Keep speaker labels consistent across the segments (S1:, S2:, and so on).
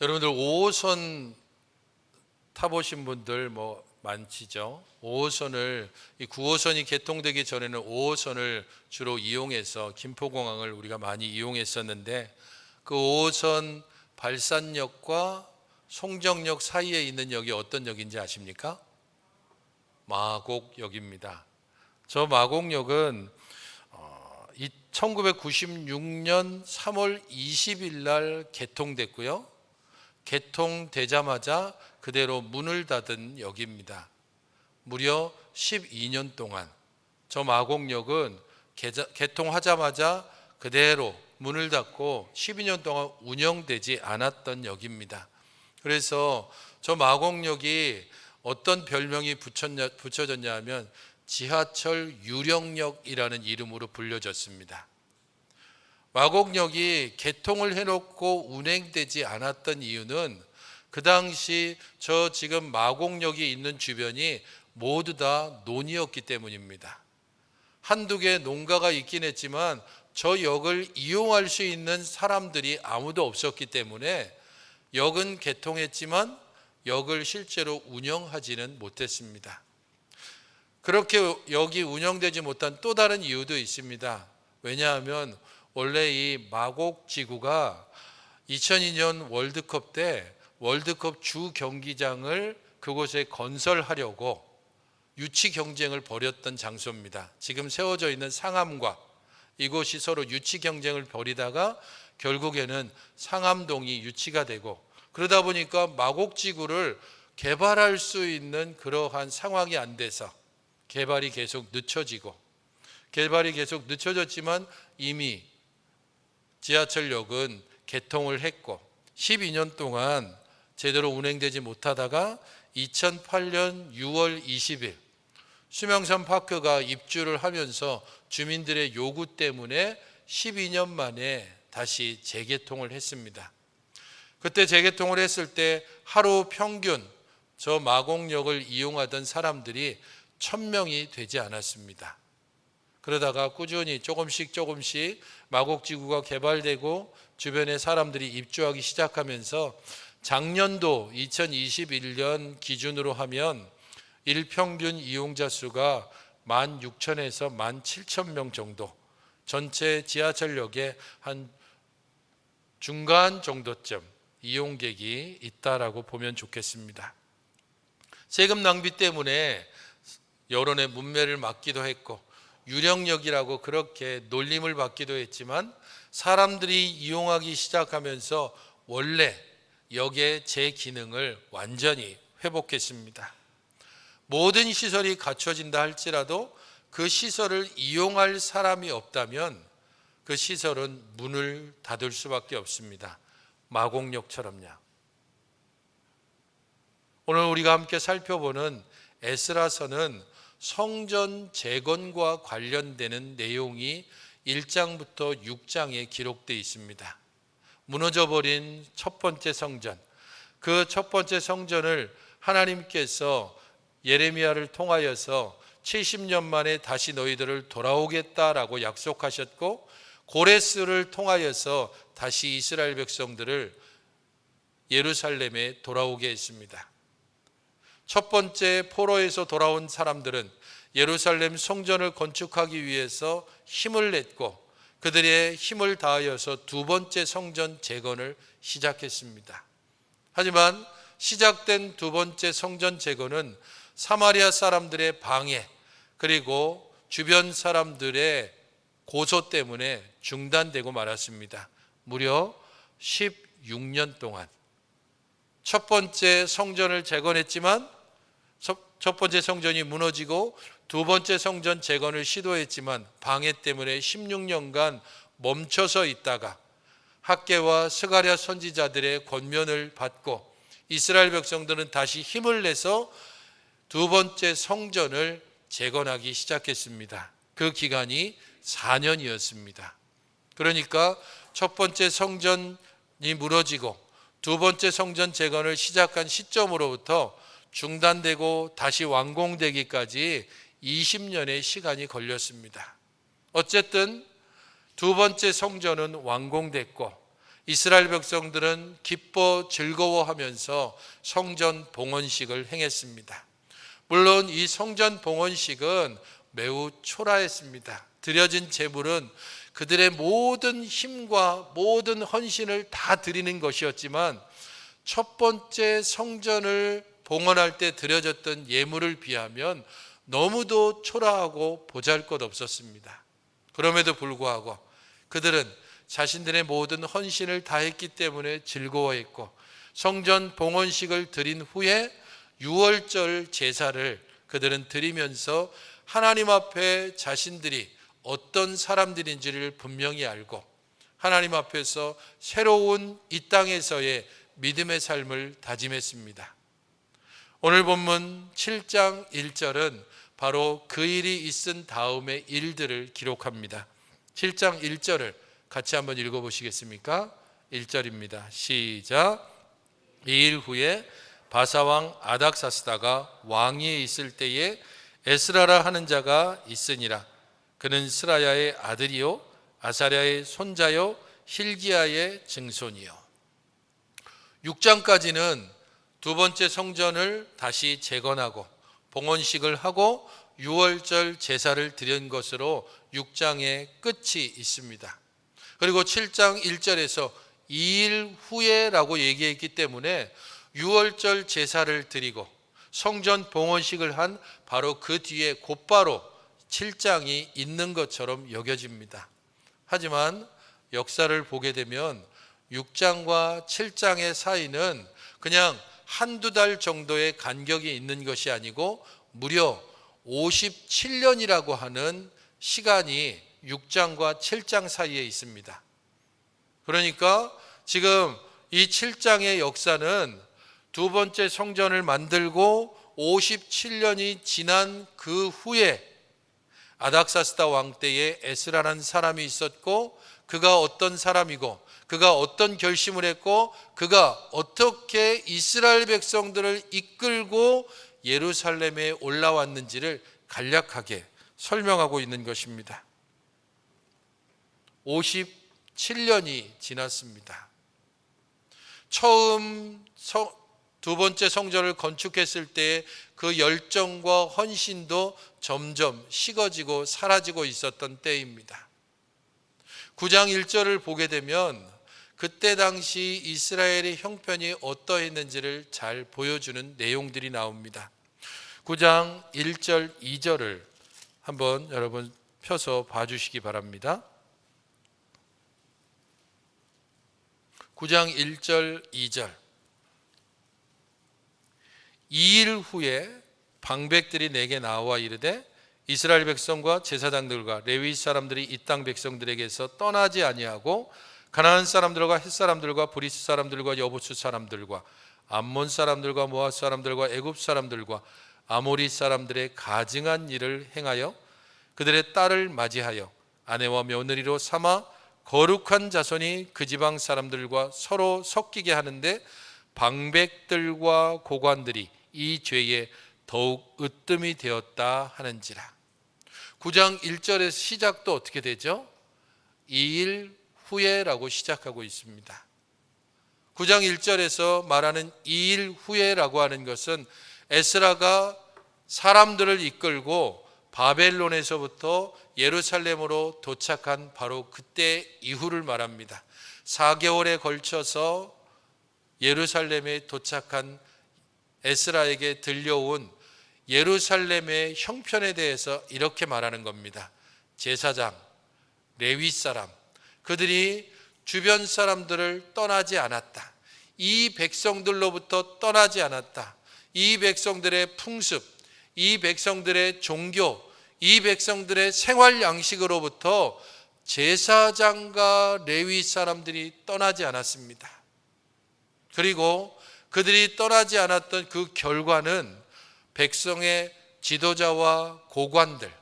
S1: 여러분들 5호선 타보신 분들 많지죠. 5호선을 이 9호선이 개통되기 전에는 5호선을 주로 이용해서 김포공항을 우리가 많이 이용했었는데, 그 5호선 발산역과 송정역 사이에 있는 역이 어떤 역인지 아십니까? 마곡역입니다. 저 마곡역은 1996년 3월 20일 날 개통됐고요. 개통되자마자 그대로 문을 닫은 역입니다. 무려 12년 동안 저 마곡역은 개통하자마자 그대로 문을 닫고 12년 동안 운영되지 않았던 역입니다. 그래서 저 마곡역이 어떤 별명이 붙여졌냐 하면 지하철 유령역이라는 이름으로 불려졌습니다. 마곡역이 개통을 해놓고 운행되지 않았던 이유는 그 당시 저 지금 마곡역이 있는 주변이 모두 다 논이었기 때문입니다. 한두 개 농가가 있긴 했지만 저 역을 이용할 수 있는 사람들이 아무도 없었기 때문에 역은 개통했지만 역을 실제로 운영하지는 못했습니다. 그렇게 역이 운영되지 못한 또 다른 이유도 있습니다. 왜냐하면 원래 이 마곡지구가 2002년 월드컵 때 월드컵 주 경기장을 그곳에 건설하려고 유치 경쟁을 벌였던 장소입니다. 지금 세워져 있는 상암과 이곳이 서로 유치 경쟁을 벌이다가 결국에는 상암동이 유치가 되고, 그러다 보니까 마곡지구를 개발할 수 있는 그러한 상황이 안 돼서 개발이 계속 늦춰졌지만 이미 지하철역은 개통을 했고 12년 동안 제대로 운행되지 못하다가 2008년 6월 20일 수명산 파크가 입주를 하면서 주민들의 요구 때문에 12년 만에 다시 재개통을 했습니다. 그때 재개통을 했을 때 하루 평균 저 마곡역을 이용하던 사람들이 1000명이 되지 않았습니다. 그러다가 꾸준히 조금씩 마곡지구가 개발되고 주변에 사람들이 입주하기 시작하면서 작년도 2021년 기준으로 하면 일평균 이용자 수가 16,000에서 17,000명 정도, 전체 지하철역의 한 중간 정도쯤 이용객이 있다라고 보면 좋겠습니다. 세금 낭비 때문에 여론의 문매를 맞기도 했고 유령역이라고 그렇게 놀림을 받기도 했지만 사람들이 이용하기 시작하면서 원래 역의 제 기능을 완전히 회복했습니다. 모든 시설이 갖춰진다 할지라도 그 시설을 이용할 사람이 없다면 그 시설은 문을 닫을 수밖에 없습니다. 마곡역처럼요. 오늘 우리가 함께 살펴보는 에스라서는 성전 재건과 관련되는 내용이 1장부터 6장에 기록되어 있습니다. 무너져버린 첫 번째 성전, 그 첫 번째 성전을 하나님께서 예레미야를 통하여서 70년 만에 다시 너희들을 돌아오겠다라고 약속하셨고, 고레스를 통하여서 다시 이스라엘 백성들을 예루살렘에 돌아오게 했습니다. 첫 번째 포로에서 돌아온 사람들은 예루살렘 성전을 건축하기 위해서 힘을 냈고 그들의 힘을 다하여서 두 번째 성전 재건을 시작했습니다. 하지만 시작된 두 번째 성전 재건은 사마리아 사람들의 방해 그리고 주변 사람들의 고소 때문에 중단되고 말았습니다. 무려 16년 동안 첫 번째 성전을 재건했지만 첫 번째 성전이 무너지고 두 번째 성전 재건을 시도했지만 방해 때문에 16년간 멈춰서 있다가 학개와 스가랴 선지자들의 권면을 받고 이스라엘 백성들은 다시 힘을 내서 두 번째 성전을 재건하기 시작했습니다. 그 기간이 4년이었습니다. 그러니까 첫 번째 성전이 무너지고 두 번째 성전 재건을 시작한 시점으로부터 중단되고 다시 완공되기까지 20년의 시간이 걸렸습니다. 어쨌든 두 번째 성전은 완공됐고 이스라엘 백성들은 기뻐 즐거워하면서 성전 봉헌식을 행했습니다. 물론 이 성전 봉헌식은 매우 초라했습니다. 드려진 제물은 그들의 모든 힘과 모든 헌신을 다 드리는 것이었지만 첫 번째 성전을 봉헌할 때 드려졌던 예물을 비하면 너무도 초라하고 보잘것없었습니다. 그럼에도 불구하고 그들은 자신들의 모든 헌신을 다했기 때문에 즐거워했고 성전 봉헌식을 드린 후에 유월절 제사를 그들은 드리면서 하나님 앞에 자신들이 어떤 사람들인지를 분명히 알고 하나님 앞에서 새로운 이 땅에서의 믿음의 삶을 다짐했습니다. 오늘 본문 7장 1절은 바로 그 일이 있은 다음의 일들을 기록합니다. 7장 1절을 같이 한번 읽어보시겠습니까? 1절입니다. 시작. 이 일 후에 바사왕 아닥사스다가 왕위에 있을 때에 에스라라 하는 자가 있으니라. 그는 스라야의 아들이요 아사랴의 손자요 hil기야의 증손이요. 6장까지는 두 번째 성전을 다시 재건하고 봉헌식을 하고 유월절 제사를 드린 것으로 6장의 끝이 있습니다. 그리고 7장 1절에서 2일 후에라고 얘기했기 때문에 유월절 제사를 드리고 성전 봉헌식을 한 바로 그 뒤에 곧바로 7장이 있는 것처럼 여겨집니다. 하지만 역사를 보게 되면 6장과 7장의 사이는 그냥 한두 달 정도의 간격이 있는 것이 아니고 무려 57년이라고 하는 시간이 6장과 7장 사이에 있습니다. 그러니까 지금 이 7장의 역사는 두 번째 성전을 만들고 57년이 지난 그 후에 아닥사스다 왕 때에 에스라라는 사람이 있었고 그가 어떤 사람이고 그가 어떤 결심을 했고 그가 어떻게 이스라엘 백성들을 이끌고 예루살렘에 올라왔는지를 간략하게 설명하고 있는 것입니다. 57년이 지났습니다. 처음 두 번째 성전을 건축했을 때 그 열정과 헌신도 점점 식어지고 사라지고 있었던 때입니다. 9장 1절을 보게 되면 그때 당시 이스라엘의 형편이 어떠했는지를 잘 보여주는 내용들이 나옵니다. 9장 1절 2절을 한번 여러분 펴서 봐주시기 바랍니다. 9장 1절 2절. 2일 후에 방백들이 내게 나와 이르되 이스라엘 백성과 제사장들과 레위 사람들이 이 땅 백성들에게서 떠나지 아니하고 가나안 사람들과 헷 사람들과 브리스 사람들과 여부수 사람들과 암몬 사람들과 모압 사람들과 애굽 사람들과 아모리 사람들의 가증한 일을 행하여 그들의 딸을 맞이하여 아내와 며느리로 삼아 거룩한 자손이 그 지방 사람들과 서로 섞이게 하는데 방백들과 고관들이 이 죄에 더욱 으뜸이 되었다 하는지라. 9장 1절의 시작도 어떻게 되죠? 2일 후에라고 시작하고 있습니다. 9장 1절에서 말하는 2일 후에라고 하는 것은 에스라가 사람들을 이끌고 바벨론에서부터 예루살렘으로 도착한 바로 그때 이후를 말합니다. 4개월에 걸쳐서 예루살렘에 도착한 에스라에게 들려온 예루살렘의 형편에 대해서 이렇게 말하는 겁니다. 제사장, 레위 사람, 그들이 주변 사람들을 떠나지 않았다. 이 백성들로부터 떠나지 않았다. 이 백성들의 풍습, 이 백성들의 종교, 이 백성들의 생활 양식으로부터 제사장과 레위 사람들이 떠나지 않았습니다. 그리고 그들이 떠나지 않았던 그 결과는 백성의 지도자와 고관들,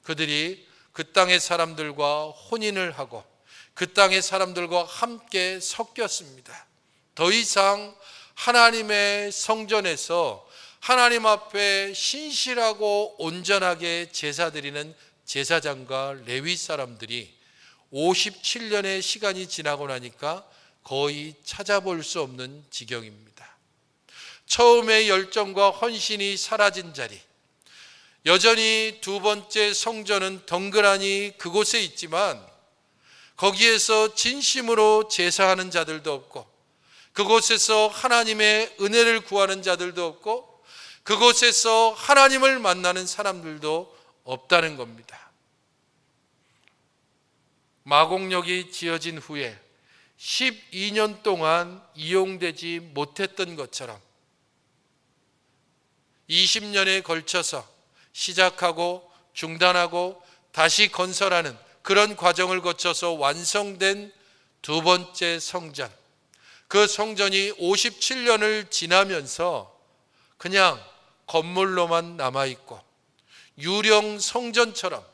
S1: 그들이 그 땅의 사람들과 혼인을 하고 그 땅의 사람들과 함께 섞였습니다. 더 이상 하나님의 성전에서 하나님 앞에 신실하고 온전하게 제사 드리는 제사장과 레위 사람들이 57년의 시간이 지나고 나니까 거의 찾아볼 수 없는 지경입니다. 처음의 열정과 헌신이 사라진 자리, 여전히 두 번째 성전은 덩그러니 그곳에 있지만 거기에서 진심으로 제사하는 자들도 없고, 그곳에서 하나님의 은혜를 구하는 자들도 없고, 그곳에서 하나님을 만나는 사람들도 없다는 겁니다. 마곡역이 지어진 후에 12년 동안 이용되지 못했던 것처럼 20년에 걸쳐서 시작하고 중단하고 다시 건설하는 그런 과정을 거쳐서 완성된 두 번째 성전, 그 성전이 57년을 지나면서 그냥 건물로만 남아있고 유령 성전처럼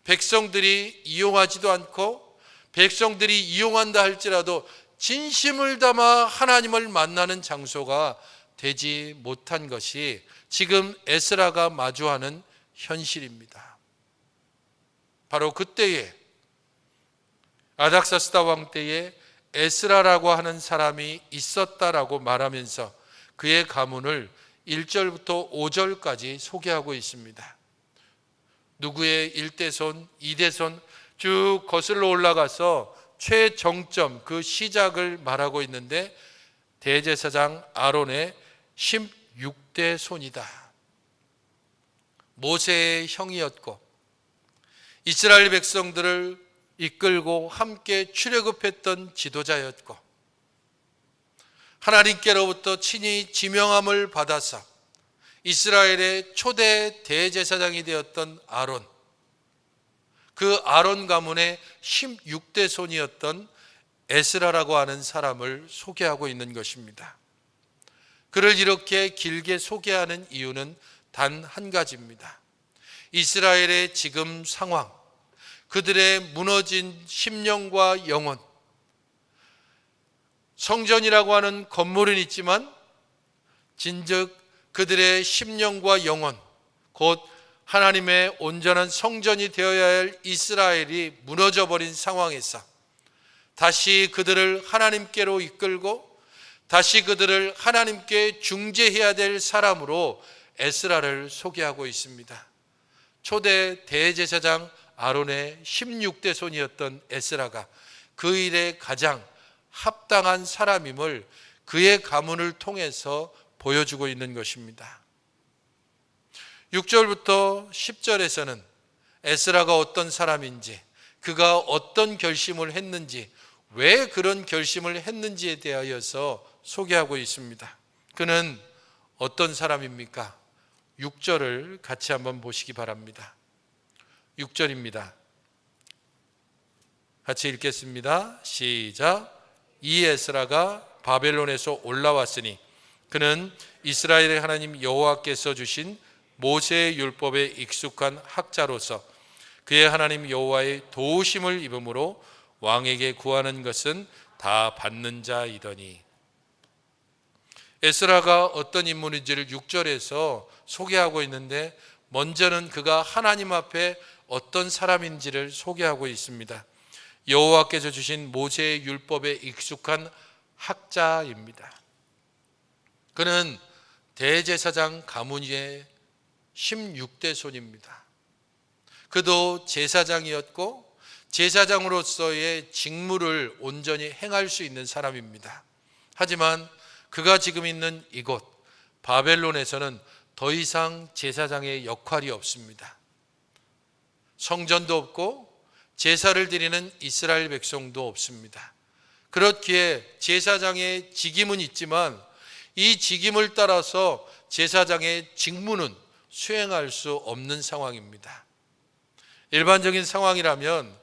S1: 백성들이 이용하지도 않고, 백성들이 이용한다 할지라도 진심을 담아 하나님을 만나는 장소가 되지 못한 것이 지금 에스라가 마주하는 현실입니다. 바로 그때에, 아닥사스다 왕 때에 에스라라고 하는 사람이 있었다라고 말하면서 그의 가문을 1절부터 5절까지 소개하고 있습니다. 누구의 1대손, 2대손 쭉 거슬러 올라가서 최정점, 그 시작을 말하고 있는데, 대제사장 아론의 16대 손이다. 모세의 형이었고 이스라엘 백성들을 이끌고 함께 출애굽했던 지도자였고, 하나님께로부터 친히 지명함을 받아서 이스라엘의 초대 대제사장이 되었던 아론, 그 아론 가문의 16대 손이었던 에스라라고 하는 사람을 소개하고 있는 것입니다. 그를 이렇게 길게 소개하는 이유는 단 한 가지입니다. 이스라엘의 지금 상황, 그들의 무너진 심령과 영혼, 성전이라고 하는 건물은 있지만 진즉 그들의 심령과 영혼, 곧 하나님의 온전한 성전이 되어야 할 이스라엘이 무너져 버린 상황에서 다시 그들을 하나님께로 이끌고 다시 그들을 하나님께 중재해야 될 사람으로 에스라를 소개하고 있습니다. 초대 대제사장 아론의 16대 손이었던 에스라가 그 일에 가장 합당한 사람임을 그의 가문을 통해서 보여주고 있는 것입니다. 6절부터 10절에서는 에스라가 어떤 사람인지, 그가 어떤 결심을 했는지, 왜 그런 결심을 했는지에 대하여서 소개하고 있습니다. 그는 어떤 사람입니까? 6절을 같이 한번 보시기 바랍니다. 6절입니다. 같이 읽겠습니다. 시작. 이 에스라가 바벨론에서 올라왔으니 그는 이스라엘의 하나님 여호와께서 주신 모세의 율법에 익숙한 학자로서 그의 하나님 여호와의 도우심을 입음으로 왕에게 구하는 것은 다 받는 자이더니. 에스라가 어떤 인물인지를 6절에서 소개하고 있는데, 먼저는 그가 하나님 앞에 어떤 사람인지를 소개하고 있습니다. 여호와께서 주신 모세의 율법에 익숙한 학자입니다. 그는 대제사장 가문의 16대 손입니다. 그도 제사장이었고 제사장으로서의 직무를 온전히 행할 수 있는 사람입니다. 하지만 그가 지금 있는 이곳 바벨론에서는 더 이상 제사장의 역할이 없습니다. 성전도 없고 제사를 드리는 이스라엘 백성도 없습니다. 그렇기에 제사장의 직임은 있지만 이 직임을 따라서 제사장의 직무는 수행할 수 없는 상황입니다. 일반적인 상황이라면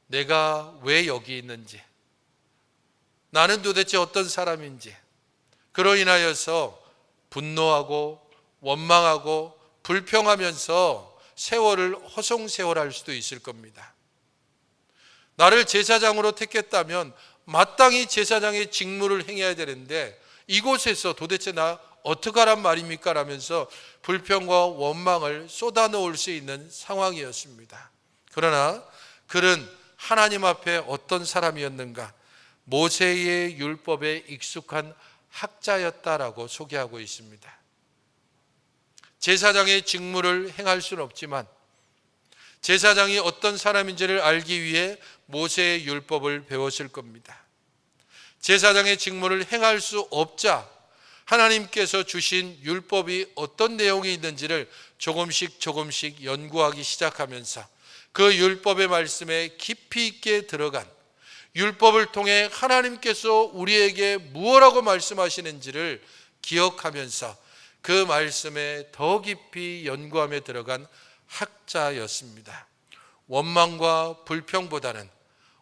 S1: 내가 왜 여기 있는지, 나는 도대체 어떤 사람인지, 그로 인하여서 분노하고 원망하고 불평하면서 세월을 허송세월할 수도 있을 겁니다. 나를 제사장으로 택했다면 마땅히 제사장의 직무를 행해야 되는데 이곳에서 도대체 나 어떡하란 말입니까? 라면서 불평과 원망을 쏟아놓을 수 있는 상황이었습니다. 그러나 그는 하나님 앞에 어떤 사람이었는가? 모세의 율법에 익숙한 학자였다라고 소개하고 있습니다. 제사장의 직무를 행할 수는 없지만 제사장이 어떤 사람인지를 알기 위해 모세의 율법을 배웠을 겁니다. 제사장의 직무를 행할 수 없자 하나님께서 주신 율법이 어떤 내용이 있는지를 조금씩 연구하기 시작하면서 그 율법의 말씀에 깊이 있게 들어간, 율법을 통해 하나님께서 우리에게 무엇라고 말씀하시는지를 기억하면서 그 말씀에 더 깊이 연구하며 들어간 학자였습니다. 원망과 불평보다는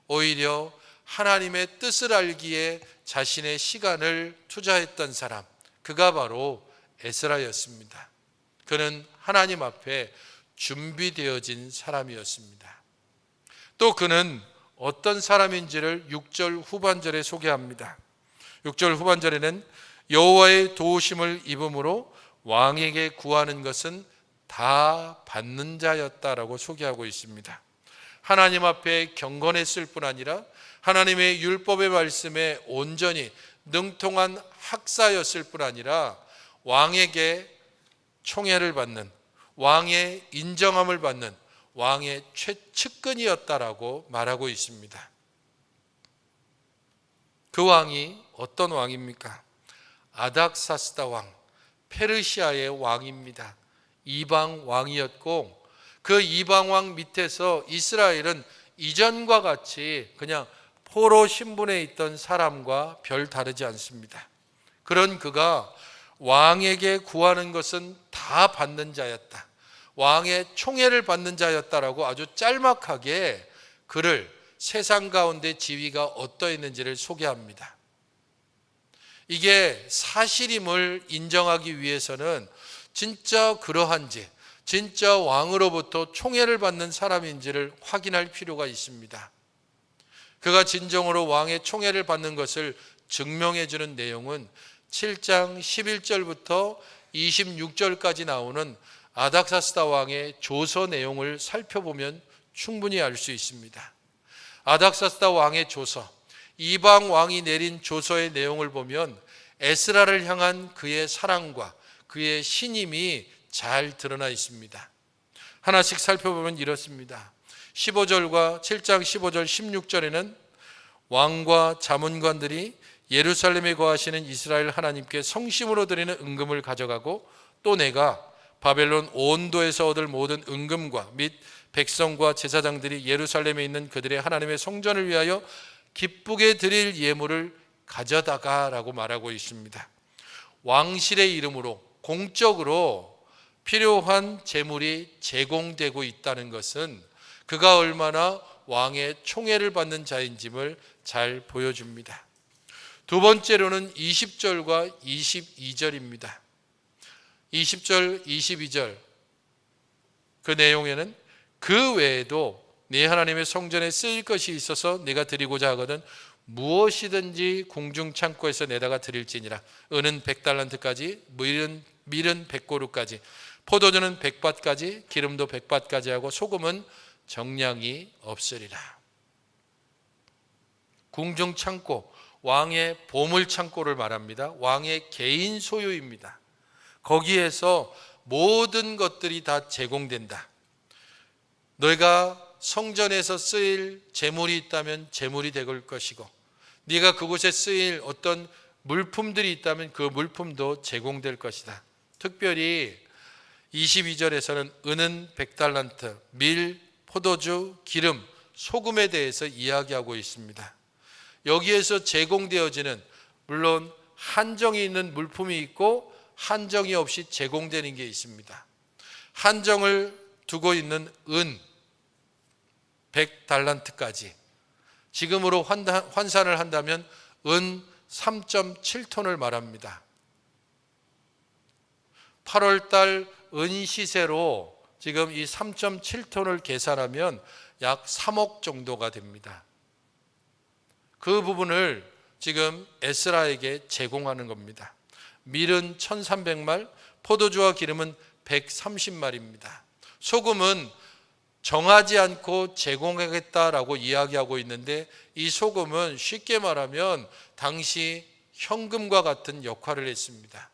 S1: 오히려 하나님의 뜻을 알기에 자신의 시간을 투자했던 사람, 그가 바로 에스라였습니다. 그는 하나님 앞에 준비되어진 사람이었습니다. 또 그는 어떤 사람인지를 6절 후반절에 소개합니다. 6절 후반절에는 여호와의 도우심을 입음으로 왕에게 구하는 것은 다 받는 자였다라고 소개하고 있습니다. 하나님 앞에 경건했을 뿐 아니라 하나님의 율법의 말씀에 온전히 능통한 학사였을 뿐 아니라 왕에게 총애를 받는, 왕의 인정함을 받는 왕의 최측근이었다라고 말하고 있습니다. 그 왕이 어떤 왕입니까? 아닥사스다 왕, 페르시아의 왕입니다. 이방 왕이었고 그 이방 왕 밑에서 이스라엘은 이전과 같이 그냥 포로 신분에 있던 사람과 별 다르지 않습니다. 그런 그가 왕에게 구하는 것은 다 받는 자였다, 왕의 총애를 받는 자였다라고 아주 짤막하게 그를 세상 가운데 지위가 어떠했는지를 소개합니다. 이게 사실임을 인정하기 위해서는 진짜 그러한지, 진짜 왕으로부터 총애를 받는 사람인지를 확인할 필요가 있습니다. 그가 진정으로 왕의 총애를 받는 것을 증명해 주는 내용은 7장 11절부터 26절까지 나오는 아닥사스다 왕의 조서 내용을 살펴보면 충분히 알 수 있습니다. 아닥사스다 왕의 조서, 이방 왕이 내린 조서의 내용을 보면 에스라를 향한 그의 사랑과 그의 신임이 잘 드러나 있습니다. 하나씩 살펴보면 이렇습니다. 15절과 7장 15절 16절에는 왕과 자문관들이 예루살렘에 거하시는 이스라엘 하나님께 성심으로 드리는 은금을 가져가고 또 내가 바벨론 온도에서 얻을 모든 은금과 및 백성과 제사장들이 예루살렘에 있는 그들의 하나님의 성전을 위하여 기쁘게 드릴 예물을 가져다가라고 말하고 있습니다. 왕실의 이름으로 공적으로 필요한 재물이 제공되고 있다는 것은 그가 얼마나 왕의 총애를 받는 자인지를 잘 보여줍니다. 두 번째로는 20절과 22절입니다. 20절, 22절 그 내용에는 그 외에도 네 하나님의 성전에 쓰일 것이 있어서 내가 드리고자 하거든 무엇이든지 궁중 창고에서 내다가 드릴지니라. 은은 100달란트까지, 밀은 100고루까지, 포도주는 100밭까지, 기름도 100밭까지 하고 소금은 정량이 없으리라. 궁중 창고, 왕의 보물 창고를 말합니다. 왕의 개인 소유입니다. 거기에서 모든 것들이 다 제공된다. 너희가 성전에서 쓰일 재물이 있다면 재물이 될 것이고, 네가 그곳에 쓰일 어떤 물품들이 있다면 그 물품도 제공될 것이다. 특별히 22절에서는 은은 100달란트, 밀, 포도주, 기름, 소금에 대해서 이야기하고 있습니다. 여기에서 제공되어지는, 물론 한정이 있는 물품이 있고 한정이 없이 제공되는 게 있습니다. 한정을 두고 있는 은 100달란트까지, 지금으로 환산을 한다면 은 3.7톤을 말합니다. 8월 달 은 시세로 지금 이 3.7톤을 계산하면 약 3억 정도가 됩니다. 그 부분을 지금 에스라에게 제공하는 겁니다. 밀은 1300말, 포도주와 기름은 130말입니다. 소금은 정하지 않고 제공하겠다라고 이야기하고 있는데, 이 소금은 쉽게 말하면 당시 현금과 같은 역할을 했습니다.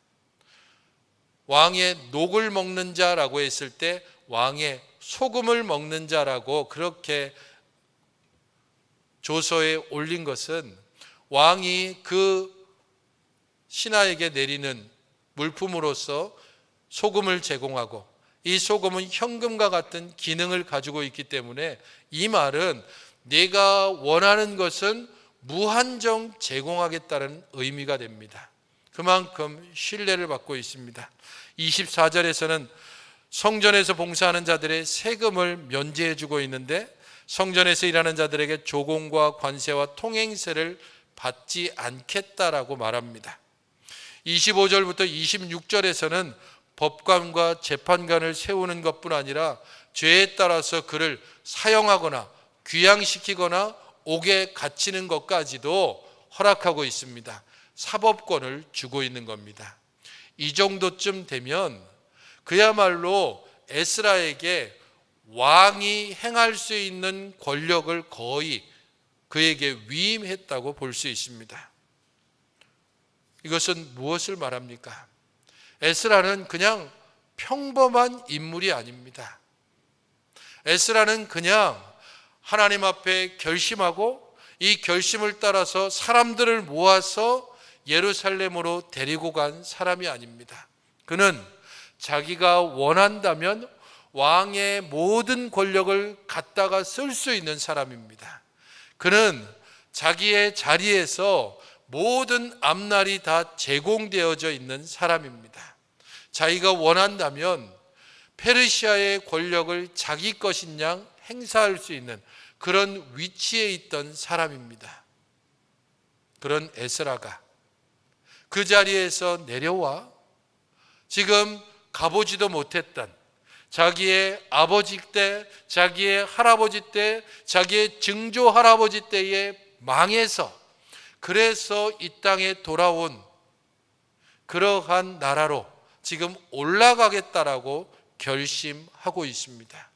S1: 왕의 녹을 먹는 자라고 했을 때 왕의 소금을 먹는 자라고 그렇게 조서에 올린 것은, 왕이 그 신하에게 내리는 물품으로서 소금을 제공하고, 이 소금은 현금과 같은 기능을 가지고 있기 때문에 이 말은 내가 원하는 것은 무한정 제공하겠다는 의미가 됩니다. 그만큼 신뢰를 받고 있습니다. 24절에서는 성전에서 봉사하는 자들의 세금을 면제해 주고 있는데, 성전에서 일하는 자들에게 조공과 관세와 통행세를 받지 않겠다라고 말합니다. 25절부터 26절에서는 법관과 재판관을 세우는 것뿐 아니라 죄에 따라서 그를 사형하거나 귀양시키거나 옥에 갇히는 것까지도 허락하고 있습니다. 사법권을 주고 있는 겁니다. 이 정도쯤 되면 그야말로 에스라에게 왕이 행할 수 있는 권력을 거의 그에게 위임했다고 볼 수 있습니다. 이것은 무엇을 말합니까? 에스라는 그냥 평범한 인물이 아닙니다. 에스라는 그냥 하나님 앞에 결심하고, 이 결심을 따라서 사람들을 모아서 예루살렘으로 데리고 간 사람이 아닙니다. 그는 자기가 원한다면 왕의 모든 권력을 갖다가 쓸 수 있는 사람입니다. 그는 자기의 자리에서 모든 앞날이 다 제공되어져 있는 사람입니다. 자기가 원한다면 페르시아의 권력을 자기 것인 양 행사할 수 있는 그런 위치에 있던 사람입니다. 그런 에스라가 그 자리에서 내려와 지금 가보지도 못했던 자기의 아버지 때, 자기의 할아버지 때, 자기의 증조 할아버지 때에 망해서, 그래서 이 땅에 돌아온 그러한 나라로 지금 올라가겠다라고 결심하고 있습니다.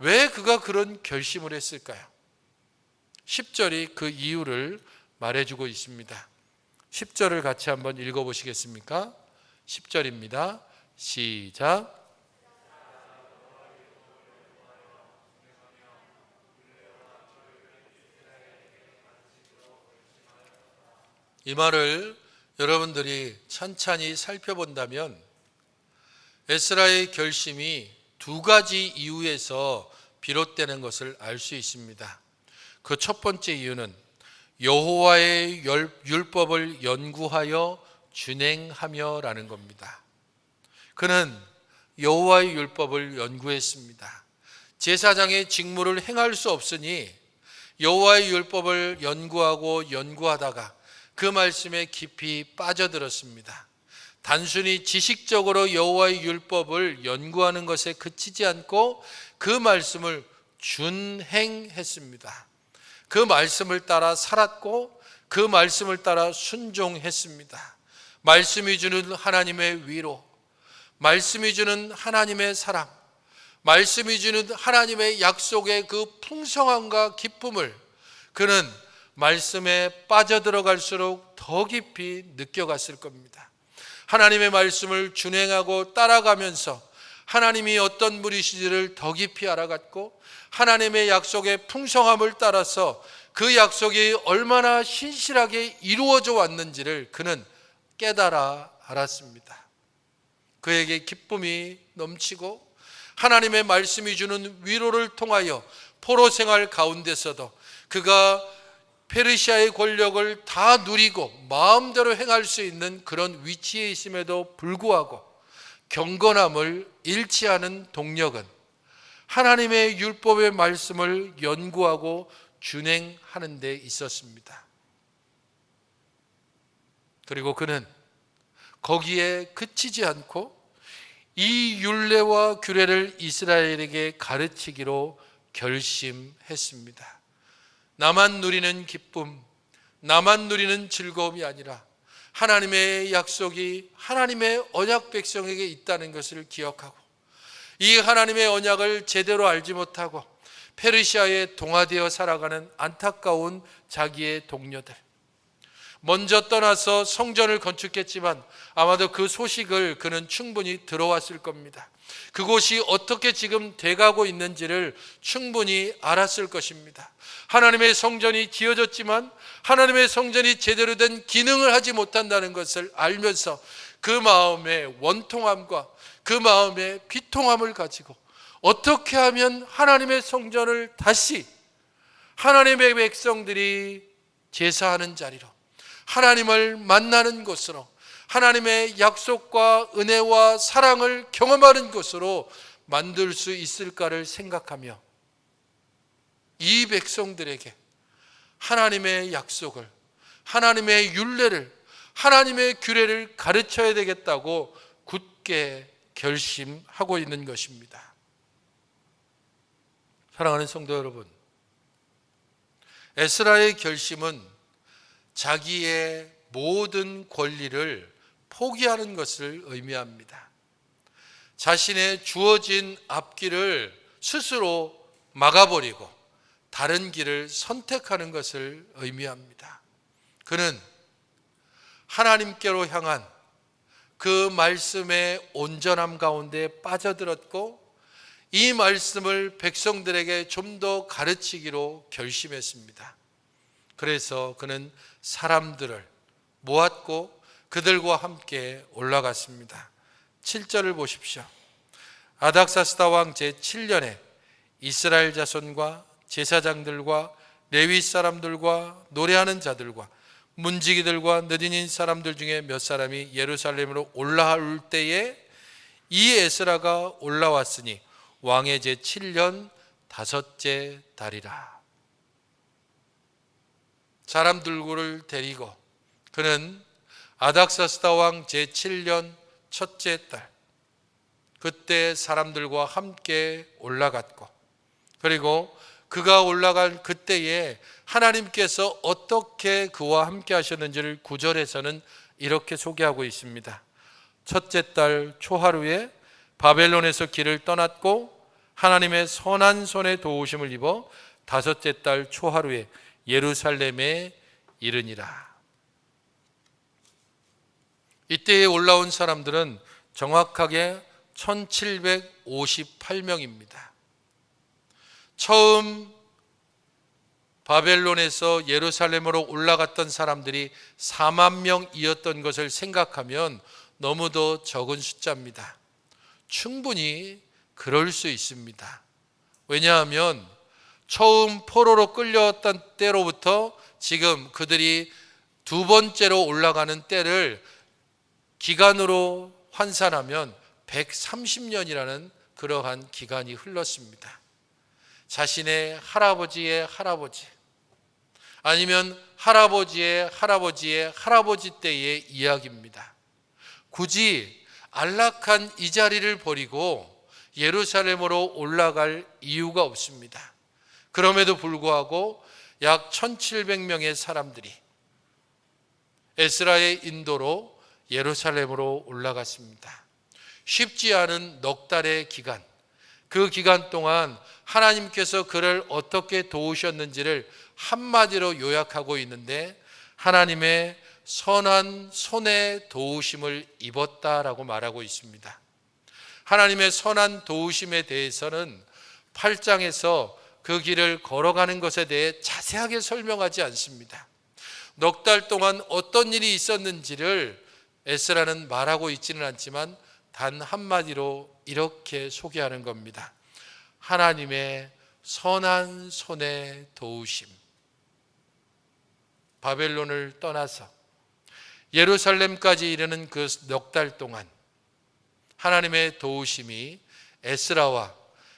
S1: 왜 그가 그런 결심을 했을까요? 10절이 그 이유를 말해주고 있습니다. 10절을 같이 한번 읽어보시겠습니까? 10절입니다. 시작. 이 말을 여러분들이 찬찬히 살펴본다면 에스라의 결심이 두 가지 이유에서 비롯되는 것을 알 수 있습니다. 그 첫 번째 이유는 여호와의 율법을 연구하여 준행하며라는 겁니다. 그는 여호와의 율법을 연구했습니다. 제사장의 직무를 행할 수 없으니 여호와의 율법을 연구하다가 그 말씀에 깊이 빠져들었습니다. 단순히 지식적으로 여호와의 율법을 연구하는 것에 그치지 않고 그 말씀을 준행했습니다. 그 말씀을 따라 살았고 그 말씀을 따라 순종했습니다. 말씀이 주는 하나님의 위로, 말씀이 주는 하나님의 사랑, 말씀이 주는 하나님의 약속의 그 풍성함과 기쁨을 그는 말씀에 빠져들어갈수록 더 깊이 느껴갔을 겁니다. 하나님의 말씀을 준행하고 따라가면서 하나님이 어떤 분이신지를 더 깊이 알아갔고, 하나님의 약속의 풍성함을 따라서 그 약속이 얼마나 신실하게 이루어져 왔는지를 그는 깨달아 알았습니다. 그에게 기쁨이 넘치고 하나님의 말씀이 주는 위로를 통하여 포로 생활 가운데서도 그가 페르시아의 권력을 다 누리고 마음대로 행할 수 있는 그런 위치에 있음에도 불구하고 경건함을 잃지 않은 동력은 하나님의 율법의 말씀을 연구하고 준행하는 데 있었습니다. 그리고 그는 거기에 그치지 않고 이 율례와 규례를 이스라엘에게 가르치기로 결심했습니다. 나만 누리는 기쁨, 나만 누리는 즐거움이 아니라 하나님의 약속이 하나님의 언약 백성에게 있다는 것을 기억하고, 이 하나님의 언약을 제대로 알지 못하고 페르시아에 동화되어 살아가는 안타까운 자기의 동료들. 먼저 떠나서 성전을 건축했지만 아마도 그 소식을 그는 충분히 들어왔을 겁니다. 그곳이 어떻게 지금 돼가고 있는지를 충분히 알았을 것입니다. 하나님의 성전이 지어졌지만 하나님의 성전이 제대로 된 기능을 하지 못한다는 것을 알면서 그 마음의 원통함과 그 마음의 비통함을 가지고 어떻게 하면 하나님의 성전을 다시 하나님의 백성들이 제사하는 자리로, 하나님을 만나는 곳으로, 하나님의 약속과 은혜와 사랑을 경험하는 곳으로 만들 수 있을까를 생각하며 이 백성들에게 하나님의 약속을, 하나님의 율례를, 하나님의 규례를 가르쳐야 되겠다고 굳게 결심하고 있는 것입니다. 사랑하는 성도 여러분, 에스라의 결심은 자기의 모든 권리를 포기하는 것을 의미합니다. 자신의 주어진 앞길을 스스로 막아버리고 다른 길을 선택하는 것을 의미합니다. 그는 하나님께로 향한 그 말씀의 온전함 가운데 빠져들었고 이 말씀을 백성들에게 좀 더 가르치기로 결심했습니다. 그래서 그는 사람들을 모았고 그들과 함께 올라갔습니다. 7절을 보십시오. 아닥사스다 왕 제7년에 이스라엘 자손과 제사장들과 레위 사람들과 노래하는 자들과 문지기들과 느디닌 사람들 중에 몇 사람이 예루살렘으로 올라올 때에 이 에스라가 올라왔으니 왕의 제7년 다섯째 달이라. 사람들을 데리고 그는 아닥사스다 왕 제7년 첫째 달, 그때 사람들과 함께 올라갔고, 그리고 그가 올라갈 그때에 하나님께서 어떻게 그와 함께 하셨는지를 9절에서는 이렇게 소개하고 있습니다. 첫째 달 초하루에 바벨론에서 길을 떠났고 하나님의 선한 손에 도우심을 입어 다섯째 달 초하루에 예루살렘에 이르니라. 이때에 올라온 사람들은 정확하게 1758명입니다. 처음 바벨론에서 예루살렘으로 올라갔던 사람들이 4만 명이었던 것을 생각하면 너무도 적은 숫자입니다. 충분히 그럴 수 있습니다. 왜냐하면 처음 포로로 끌려왔던 때로부터 지금 그들이 두 번째로 올라가는 때를 기간으로 환산하면 130년이라는 그러한 기간이 흘렀습니다. 자신의 할아버지의 할아버지 아니면 할아버지의 할아버지의 할아버지 때의 이야기입니다. 굳이 안락한 이 자리를 버리고 예루살렘으로 올라갈 이유가 없습니다. 그럼에도 불구하고 약 1700명의 사람들이 에스라의 인도로 예루살렘으로 올라갔습니다. 쉽지 않은 넉 달의 기간, 그 기간 동안 하나님께서 그를 어떻게 도우셨는지를 한마디로 요약하고 있는데 하나님의 선한 손에 도우심을 입었다라고 말하고 있습니다. 하나님의 선한 도우심에 대해서는 8장에서 그 길을 걸어가는 것에 대해 자세하게 설명하지 않습니다. 넉 달 동안 어떤 일이 있었는지를 에스라는 말하고 있지는 않지만 단 한마디로 이렇게 소개하는 겁니다. 하나님의 선한 손에 도우심. 바벨론을 떠나서 예루살렘까지 이르는 그 넉 달 동안 하나님의 도우심이 에스라와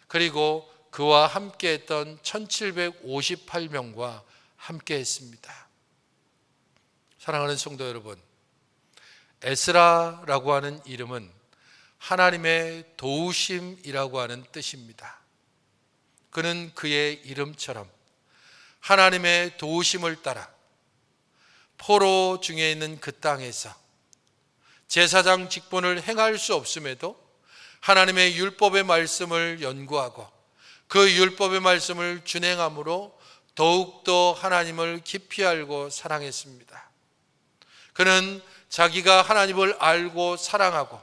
S1: 그리고 그와 함께했던 1758명과 함께했습니다. 사랑하는 성도 여러분, 에스라라고 하는 이름은 하나님의 도우심이라고 하는 뜻입니다. 그는 그의 이름처럼 하나님의 도우심을 따라 포로 중에 있는 그 땅에서 제사장 직분을 행할 수 없음에도 하나님의 율법의 말씀을 연구하고 그 율법의 말씀을 준행함으로 더욱더 하나님을 깊이 알고 사랑했습니다. 그는 자기가 하나님을 알고 사랑하고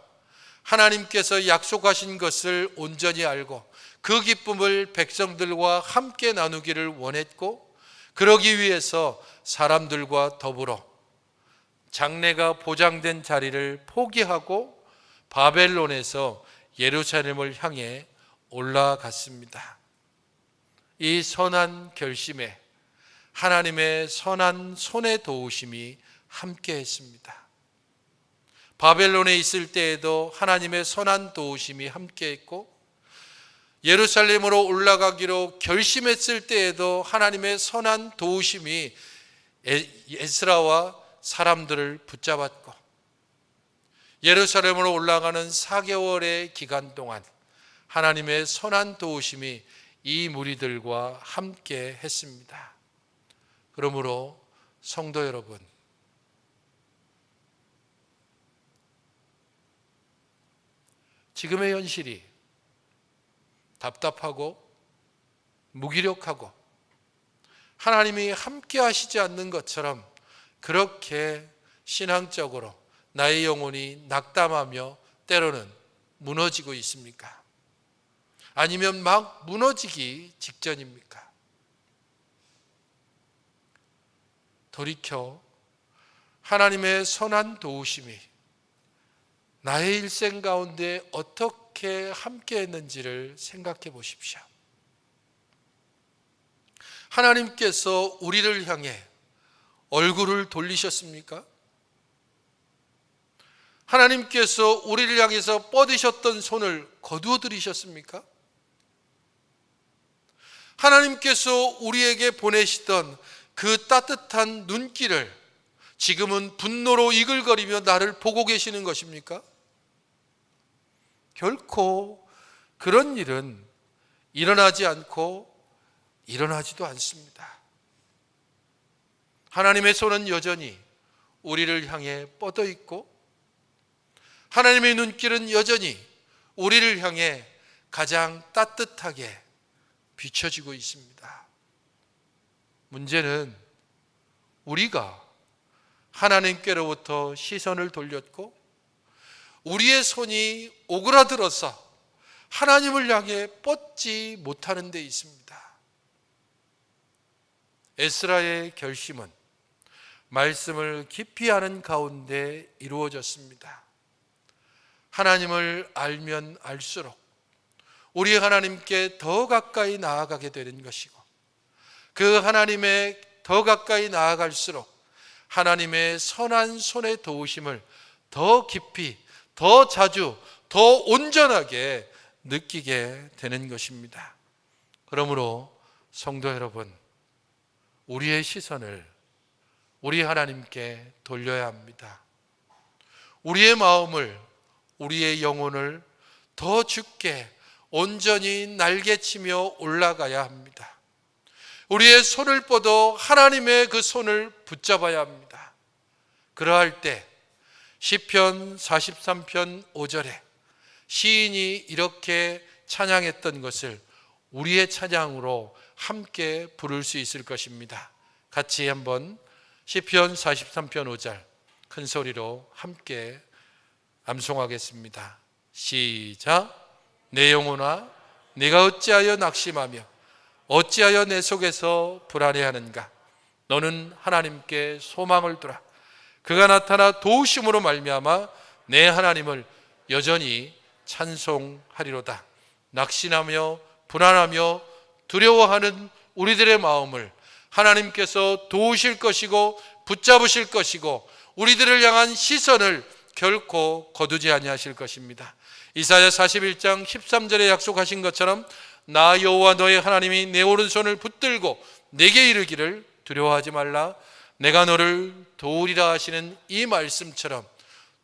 S1: 하나님께서 약속하신 것을 온전히 알고 그 기쁨을 백성들과 함께 나누기를 원했고, 그러기 위해서 사람들과 더불어 장래가 보장된 자리를 포기하고 바벨론에서 예루살렘을 향해 올라갔습니다. 이 선한 결심에 하나님의 선한 손의 도우심이 함께했습니다. 바벨론에 있을 때에도 하나님의 선한 도우심이 함께했고, 예루살렘으로 올라가기로 결심했을 때에도 하나님의 선한 도우심이 에스라와 사람들을 붙잡았고, 예루살렘으로 올라가는 4개월의 기간 동안 하나님의 선한 도우심이 이 무리들과 함께 했습니다. 그러므로 성도 여러분, 지금의 현실이 답답하고 무기력하고 하나님이 함께 하시지 않는 것처럼 그렇게 신앙적으로 나의 영혼이 낙담하며 때로는 무너지고 있습니까? 아니면 막 무너지기 직전입니까? 돌이켜 하나님의 선한 도우심이 나의 일생 가운데 어떻게 함께 했는지를 생각해 보십시오. 하나님께서 우리를 향해 얼굴을 돌리셨습니까? 하나님께서 우리를 향해서 뻗으셨던 손을 거두어 들이셨습니까? 하나님께서 우리에게 보내시던 그 따뜻한 눈길을 지금은 분노로 이글거리며 나를 보고 계시는 것입니까? 결코 그런 일은 일어나지 않고 일어나지도 않습니다. 하나님의 손은 여전히 우리를 향해 뻗어 있고, 하나님의 눈길은 여전히 우리를 향해 가장 따뜻하게 비춰지고 있습니다. 문제는 우리가 하나님께로부터 시선을 돌렸고 우리의 손이 오그라들어서 하나님을 향해 뻗지 못하는 데 있습니다. 에스라의 결심은 말씀을 깊이 아는 가운데 이루어졌습니다. 하나님을 알면 알수록 우리 하나님께 더 가까이 나아가게 되는 것이고, 그 하나님에 더 가까이 나아갈수록 하나님의 선한 손의 도우심을 더 깊이, 더 자주, 더 온전하게 느끼게 되는 것입니다. 그러므로 성도 여러분, 우리의 시선을 우리 하나님께 돌려야 합니다. 우리의 마음을, 우리의 영혼을 더 주께 온전히 날개치며 올라가야 합니다. 우리의 손을 뻗어 하나님의 그 손을 붙잡아야 합니다. 그러할 때 시편 43편 5절에 시인이 이렇게 찬양했던 것을 우리의 찬양으로 함께 부를 수 있을 것입니다. 같이 한번 시편 43편 5절 큰 소리로 함께 암송하겠습니다. 시작. 내 영혼아, 네가 어찌하여 낙심하며 어찌하여 내 속에서 불안해하는가? 너는 하나님께 소망을 두라. 그가 나타나 도우심으로 말미암아 내 하나님을 여전히 찬송하리로다. 낙심하며 불안하며 두려워하는 우리들의 마음을 하나님께서 도우실 것이고 붙잡으실 것이고 우리들을 향한 시선을 결코 거두지 아니하실 것입니다. 이사야 41장 13절에 약속하신 것처럼 나 여호와 너의 하나님이 내 오른손을 붙들고 내게 이르기를 두려워하지 말라, 내가 너를 도우리라 하시는 이 말씀처럼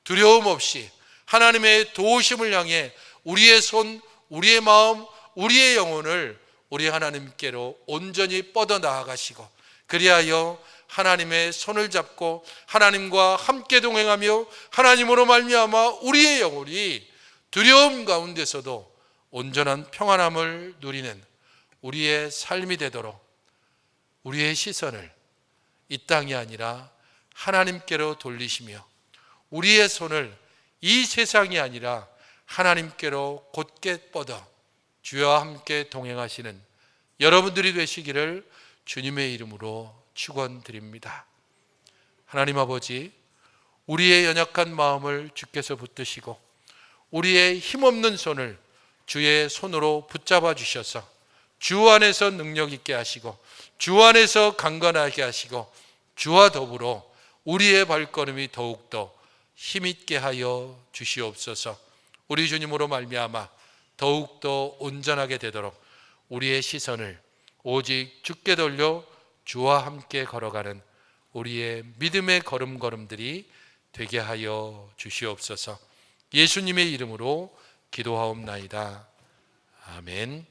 S1: 두려움 없이 하나님의 도우심을 향해 우리의 손, 우리의 마음, 우리의 영혼을 우리 하나님께로 온전히 뻗어 나아가시고, 그리하여 하나님의 손을 잡고 하나님과 함께 동행하며 하나님으로 말미암아 우리의 영혼이 두려움 가운데서도 온전한 평안함을 누리는 우리의 삶이 되도록 우리의 시선을 이 땅이 아니라 하나님께로 돌리시며 우리의 손을 이 세상이 아니라 하나님께로 곧게 뻗어 주와 함께 동행하시는 여러분들이 되시기를 주님의 이름으로 축원드립니다. 하나님 아버지, 우리의 연약한 마음을 주께서 붙드시고 우리의 힘없는 손을 주의 손으로 붙잡아 주셔서 주 안에서 능력 있게 하시고 주 안에서 강건하게 하시고 주와 더불어 우리의 발걸음이 더욱더 힘있게 하여 주시옵소서. 우리 주님으로 말미암아 더욱더 온전하게 되도록 우리의 시선을 오직 주께 돌려 주와 함께 걸어가는 우리의 믿음의 걸음걸음들이 되게 하여 주시옵소서. 예수님의 이름으로 기도하옵나이다. 아멘.